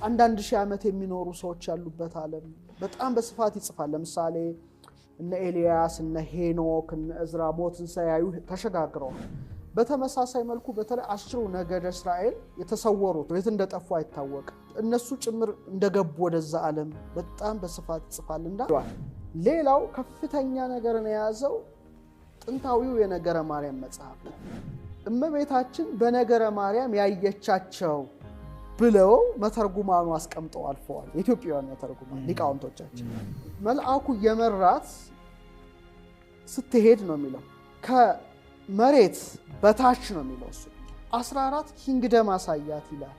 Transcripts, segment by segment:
አንዳንድ ሺህ ዓመት የሚኖሩ ሰዎች ያሉበት ዓለም በጣም በስፋት ይጽፋል። ለምሳሌ እነ ኤልያስ እነ ሄኖክ እነ እዝራ ሞትን ሳያዩ ተሸጋግረዋል። በተመሳሳይ መልኩ በተለይ 10 ነገደ እስራኤል የተሰወሩት የት እንደጠፉ አይታወቅም። እነሱ ጭምር እንደገቡ ወደዛ ዓለም በጣም በስፋት ይጽፋል። ሌላው ከፍተኛ ነገርን የያዘው ጥንታዊው የነገረ ማርያም መጽሐፍ ነው። እመቤታችን በነገረ ማርያም ያየቻቸው ብለው መተርጉማኑ አስቀምጠው አልፈዋል። የኢትዮጵያውያን መተርጉማን ሊቃውንቶቻችን መልአኩ የመራት ስትሄድ ነው የሚለው ከመሬት በታች ነው የሚለው እሱ 14 ኪንግደም አሳያት ይላል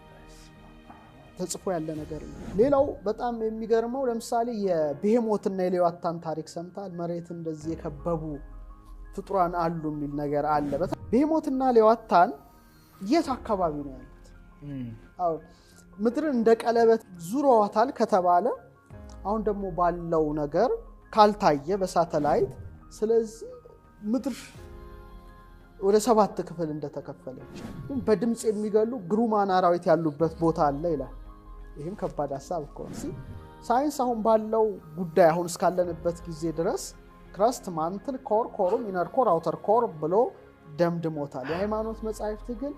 ተጽፎ ያለ ነገር ነው። ሌላው በጣም የሚገርመው ለምሳሌ የቤሄሞትና የሌዋታን ታሪክ ሰምታል። መሬት እንደዚህ የከበቡ ፍጡራን አሉ የሚል ነገር አለ። ቤሄሞትና ሌዋታን የት አካባቢ ነው ያሉት? አሁን ምድርን እንደ ቀለበት ዙረዋታል ከተባለ አሁን ደግሞ ባለው ነገር ካልታየ በሳተላይት ስለዚህ ምድር ወደ 7 ክፍል እንደተከፈለች በድምጽ የሚገሉ ግሩማን አራዊት ያሉበት ቦታ አለ ይላል። ይሄም ከባድ ሐሳብ እኮ ነው። ሳይንስ አሁን ባለው ጉዳይ አሁን እስካለንበት ጊዜ ድረስ ክራስት ማንትል ኮር ኮሩም ኢነር ኮር አውተር ኮር ብሎ ደምድሞታል። የሃይማኖት መጻሕፍት ግን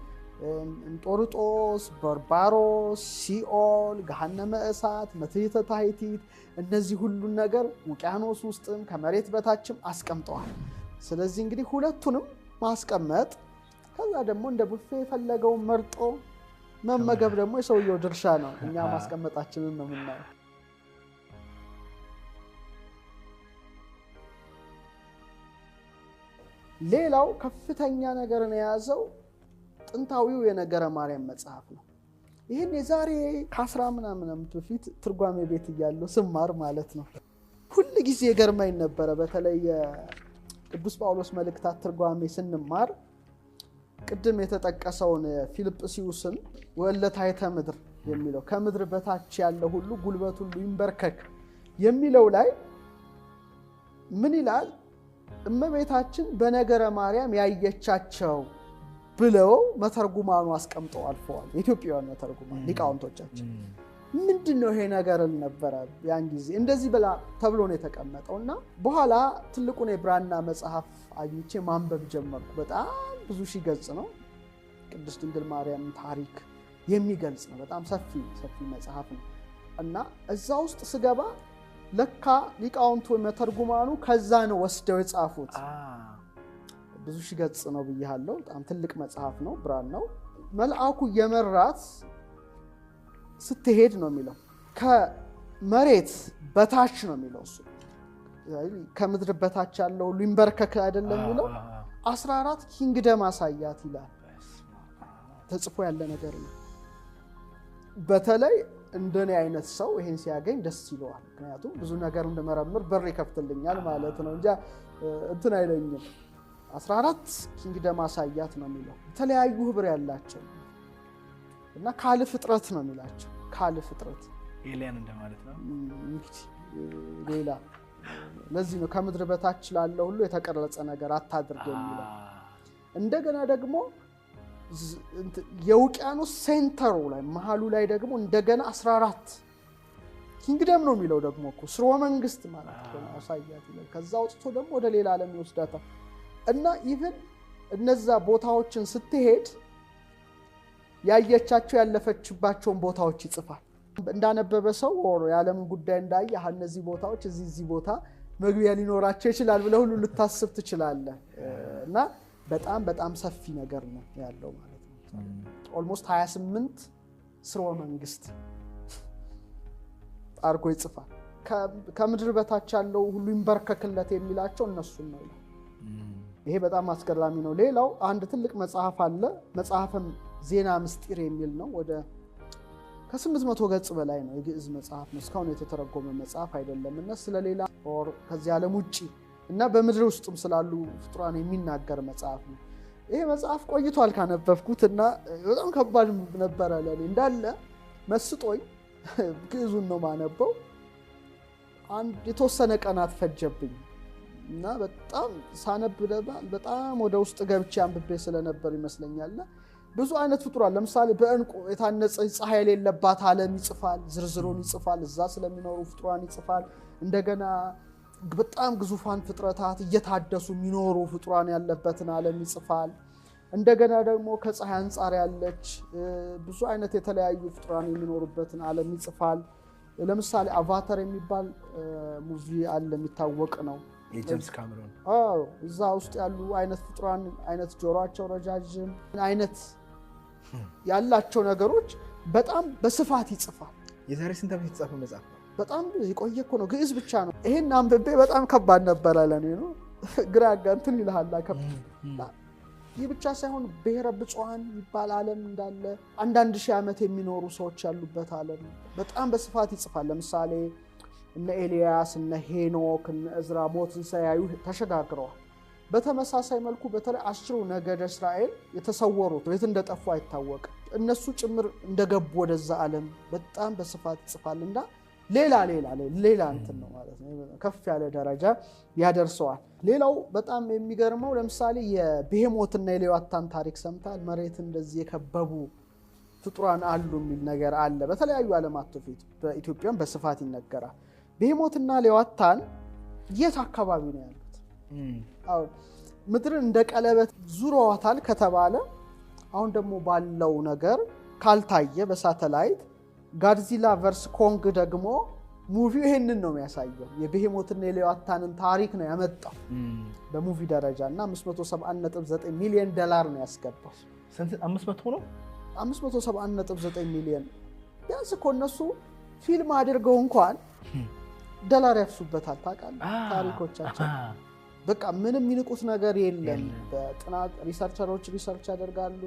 እንጦርጦስ፣ በርባሮስ፣ ሲኦል፣ ገሃነመ እሳት፣ መትሕተ ታሕቲት እነዚህ ሁሉ ነገር ውቅያኖስ ውስጥም ከመሬት በታችም አስቀምጠዋል። ስለዚህ እንግዲህ ሁለቱንም ማስቀመጥ ከዛ ደግሞ እንደ ቡፌ የፈለገውን መርጦ መመገብ ደግሞ የሰውየው ድርሻ ነው። እኛ ማስቀመጣችንን ነው የምናየው። ሌላው ከፍተኛ ነገርን የያዘው ጥንታዊው የነገረ ማርያም መጽሐፍ ነው። ይህን የዛሬ ከ10 ምናምን ዓመት በፊት ትርጓሜ ቤት እያለሁ ስማር ማለት ነው ሁሉ ጊዜ ገርማኝ ነበረ። በተለይ ቅዱስ ጳውሎስ መልእክታት ትርጓሜ ስንማር ቅድም የተጠቀሰውን ፊልጵስዩስን ወለታይተ ምድር የሚለው ከምድር በታች ያለው ሁሉ ጉልበት ሁሉ ይንበርከክ የሚለው ላይ ምን ይላል? እመቤታችን በነገረ ማርያም ያየቻቸው ብለው መተርጉማኑ አስቀምጠው አልፈዋል። የኢትዮጵያውያን መተርጉማን ሊቃውንቶቻችን ምንድነው ይሄ ነገር ነበር ያን ጊዜ እንደዚህ ብላ ተብሎ ነው የተቀመጠውና በኋላ ትልቁን የብራና መጽሐፍ አግኝቼ ማንበብ ጀመርኩ። በጣም ብዙ ሺህ ገጽ ነው። ቅድስት ድንግል ማርያም ታሪክ የሚገልጽ ነው። በጣም ሰፊ መጽሐፍ ነው እና እዛ ውስጥ ስገባ ለካ ሊቃውንቱ መተርጉማኑ ከዛ ነው ወስደው የጻፉት። ብዙ ሺህ ገጽ ነው ብያለሁ። በጣም ትልቅ መጽሐፍ ነው። ብራናው መልአኩ የመራት ስትሄድ ነው የሚለው ከመሬት በታች ነው የሚለው እሱ ከምድር በታች ያለው ሊንበርከክ አይደለም የሚለው 14 ኪንግደም አሳያት ይላል ተጽፎ ያለ ነገር ነው። በተለይ እንደኔ አይነት ሰው ይሄን ሲያገኝ ደስ ይለዋል። ምክንያቱም ብዙ ነገር እንደመረምር በር ይከፍትልኛል ማለት ነው እንጂ እንትን አይለኝም። 14 ኪንግደም አሳያት ነው የሚለው የተለያዩ ህብር ያላቸው እና ካል ፍጥረት ነው የሚላቸው። ካል ፍጥረት ኤሊያን እንደማለት ነው እንግዲህ ሌላ ለዚህ ነው ከምድር በታች ላለው ሁሉ የተቀረጸ ነገር አታድርግ የሚለው። እንደገና ደግሞ የውቅያኖስ ሴንተሩ ላይ መሃሉ ላይ ደግሞ እንደገና 14 ኪንግደም ነው የሚለው ደግሞ እኮ ስርወ መንግስት ማለት ነው አሳያት ይላል። ከዛ ወጥቶ ደግሞ ወደ ሌላ ዓለም ይወስዳታል እና ኢቭን እነዛ ቦታዎችን ስትሄድ ያየቻቸው ያለፈችባቸውን ቦታዎች ይጽፋል። እንዳነበበ ሰው ሆኖ የዓለምን ጉዳይ እንዳየ እነዚህ ቦታዎች እዚህ ቦታ መግቢያ ሊኖራቸው ይችላል ብለህ ሁሉ ልታስብ ትችላለህ እና በጣም ሰፊ ነገር ነው ያለው ማለት ነው። ኦልሞስት 28 ስርወ መንግስት አርጎ ይጽፋል። ከምድር በታች ያለው ሁሉ ይንበርከክለት የሚላቸው እነሱን ነው። ይሄ በጣም አስገራሚ ነው። ሌላው አንድ ትልቅ መጽሐፍ አለ። መጽሐፈም ዜና ምስጢር የሚል ነው። ወደ ከ800 ገጽ በላይ ነው። የግዕዝ መጽሐፍ ነው። እስካሁን የተተረጎመ መጽሐፍ አይደለም እና ስለሌላ ኦር ከዚህ ዓለም ውጪ እና በምድር ውስጥም ስላሉ ፍጡራን የሚናገር መጽሐፍ ነው። ይሄ መጽሐፍ ቆይቷል ካነበብኩት እና በጣም ከባድ ነበረ ለኔ። እንዳለ መስጦኝ ግዕዙን ነው ማነበው። አንድ የተወሰነ ቀናት ፈጀብኝ እና በጣም ሳነብ በጣም ወደ ውስጥ ገብቼ አንብቤ ስለነበር ይመስለኛል ብዙ አይነት ፍጡራን ለምሳሌ በእንቁ የታነጸ ፀሐይ የሌለባት ዓለም ይጽፋል፣ ዝርዝሩን ይጽፋል፣ እዛ ስለሚኖሩ ፍጡራን ይጽፋል። እንደገና በጣም ግዙፋን ፍጥረታት እየታደሱ የሚኖሩ ፍጡራን ያለበትን ዓለም ይጽፋል። እንደገና ደግሞ ከፀሐይ አንጻር ያለች ብዙ አይነት የተለያዩ ፍጡራን የሚኖሩበትን ዓለም ይጽፋል። ለምሳሌ አቫታር የሚባል ሙቪ አለ የሚታወቅ ነው። የጄምስ ካሜሮን እዛ ውስጥ ያሉ አይነት ፍጡራን አይነት ጆሮአቸው ረጃጅም አይነት ያላቸው ነገሮች በጣም በስፋት ይጽፋል። የዛሬ ስንት ዓመት የተጻፈ መጽሐፍ ነው? በጣም የቆየ እኮ ነው። ግዕዝ ብቻ ነው። ይሄን አንብቤ በጣም ከባድ ነበር ለኔ ነው። ግራ እንትን ይልሃል። ይህ ብቻ ሳይሆን ብሔረ ብፁዓን ይባል ዓለም እንዳለ 1000 ዓመት የሚኖሩ ሰዎች ያሉበት ዓለም በጣም በስፋት ይጽፋል። ለምሳሌ እነ ኤልያስ እነ ሄኖክ እነ እዝራ ሞትን ሳያዩ ተሸጋግረዋል። በተመሳሳይ መልኩ በተለይ 10 ነገደ እስራኤል የተሰወሩት የት እንደጠፉ አይታወቅም። እነሱ ጭምር እንደገቡ ወደዛ ዓለም በጣም በስፋት ይጽፋልና ሌላ እንትን ነው ማለት ነው። ከፍ ያለ ደረጃ ያደርሰዋል። ሌላው በጣም የሚገርመው ለምሳሌ የቤሄሞትና የሌዋታን ታሪክ ሰምታል። መሬት እንደዚህ የከበቡ ፍጡራን አሉ የሚል ነገር አለ በተለያዩ ዓለማት ትውፊት፣ በኢትዮጵያም በስፋት ይነገራል። ቤሄሞትና ሌዋታን የት አካባቢ ነው ያሉት? አሁን ምድርን እንደ ቀለበት ዙረዋታል ከተባለ አሁን ደግሞ ባለው ነገር ካልታየ በሳተላይት ጋድዚላ ቨርስ ኮንግ ደግሞ ሙቪው ይሄንን ነው የሚያሳየው። የቤሄሞትና የሌዋታንን ታሪክ ነው ያመጣው በሙቪ ደረጃ እና $571.9 ሚሊዮን ነው ያስገባው። ስንት 500 ነው? 571.9 ሚሊዮን። ቢያንስ እኮ እነሱ ፊልም አድርገው እንኳን ዶላር ያፍሱበታል። ታውቃለህ ታሪኮቻቸው በቃ ምንም የሚንቁት ነገር የለም። በጥናት ሪሰርቸሮች ሪሰርች ያደርጋሉ።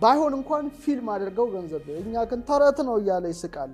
ባይሆን እንኳን ፊልም አድርገው ገንዘብ፣ እኛ ግን ተረት ነው እያለ ይስቃሉ።